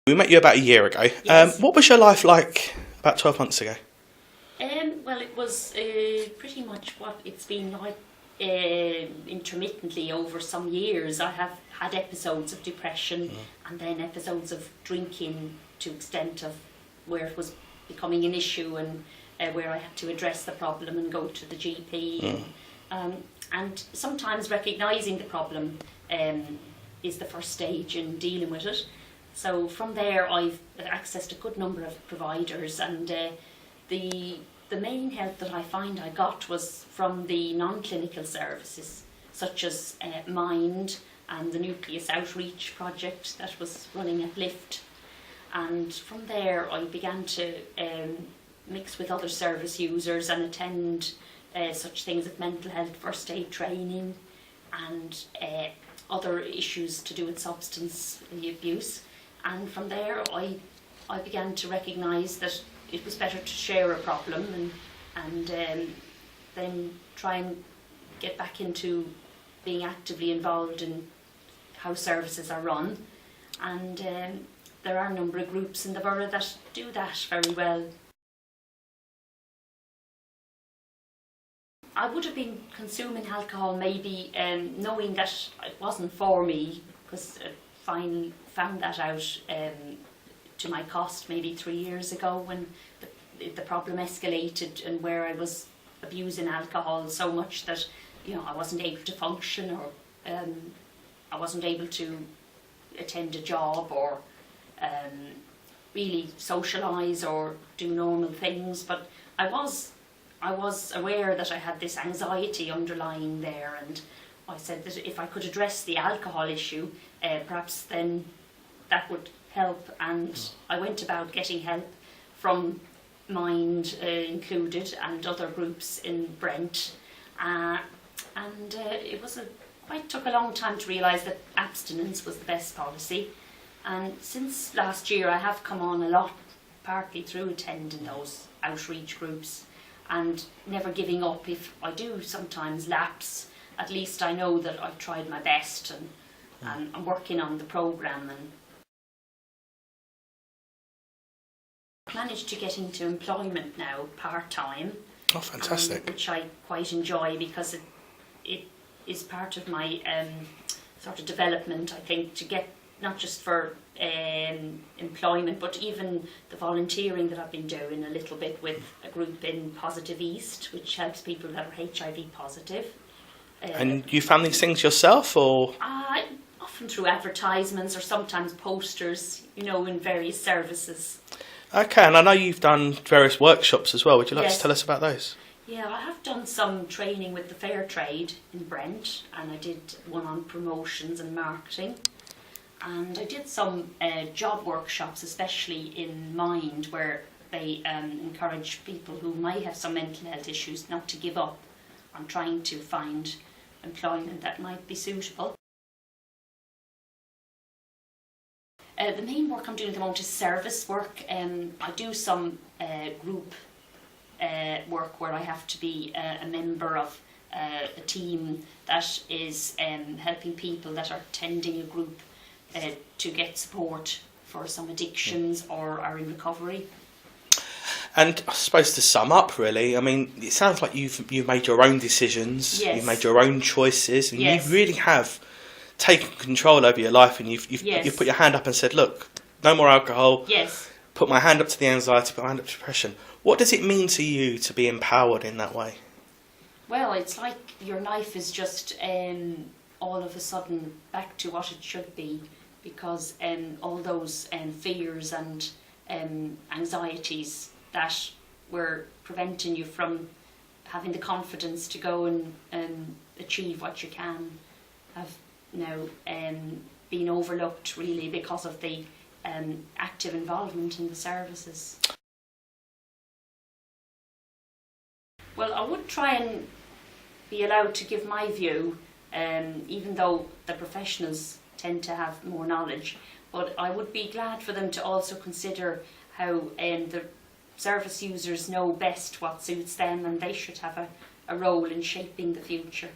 We met you about a year ago. Yes. What was your life like about 12 months ago? Well, it was pretty much what it's been like intermittently over some years. I have had episodes of depression and then episodes of drinking to extent of where it was becoming an issue and where I had to address the problem and go to the GP. And sometimes recognising the problem is the first stage in dealing with it. So from there I've accessed a good number of providers, and the main help that I find I got was from the non-clinical services such as Mind and the Nucleus Outreach project that was running at Lift. And from there I began to mix with other service users and attend such things as mental health first aid training and other issues to do with substance abuse. And from there I began to recognise that it was better to share a problem and then try and get back into being actively involved in how services are run. And there are a number of groups in the borough that do that very well. I would have been consuming alcohol maybe knowing that it wasn't for me, because I finally found that out to my cost maybe 3 years ago when the problem escalated and where I was abusing alcohol so much that I wasn't able to function, or I wasn't able to attend a job or really socialise or do normal things. But I was aware that I had this anxiety underlying there, and I said that if I could address the alcohol issue, perhaps then that would help. And I went about getting help from Mind included and other groups in Brent, and it was took a long time to realise that abstinence was the best policy. And since last year I have come on a lot, partly through attending those outreach groups and never giving up. If I do sometimes lapse, at least I know that I've tried my best and I'm working on the programme. And managed to get into employment now part-time. Oh, fantastic. Which I quite enjoy, because it is part of my sort of development, I think, to get not just for employment, but even the volunteering that I've been doing a little bit with a group in Positive East, which helps people that are HIV positive. And you found these things yourself, or? Often through advertisements or sometimes posters, in various services. Okay, and I know you've done various workshops as well. Would you like to tell us about those? Yeah, I have done some training with the Fair Trade in Brent, and I did one on promotions and marketing. And I did some job workshops, especially in Mind, where they encourage people who might have some mental health issues not to give up on trying to find employment that might be suitable. The main work I'm doing at the moment is service work. I do some group work where I have to be a member of a team that is helping people that are attending a group to get support for some addictions or are in recovery. And I suppose to sum up, really, I mean, it sounds like you've made your own decisions, you've made your own choices, and you really have taken control over your life, and you've put your hand up and said, look, no more alcohol. Put my hand up to the anxiety, put my hand up to depression. What does it mean to you to be empowered in that way? Well, it's like your life is just all of a sudden back to what it should be, because all those fears and anxieties that were preventing you from having the confidence to go and achieve what you can have now been overlooked, really, because of the active involvement in the services. Well, I would try and be allowed to give my view, even though the professionals tend to have more knowledge, but I would be glad for them to also consider how the service users know best what suits them, and they should have a role in shaping the future.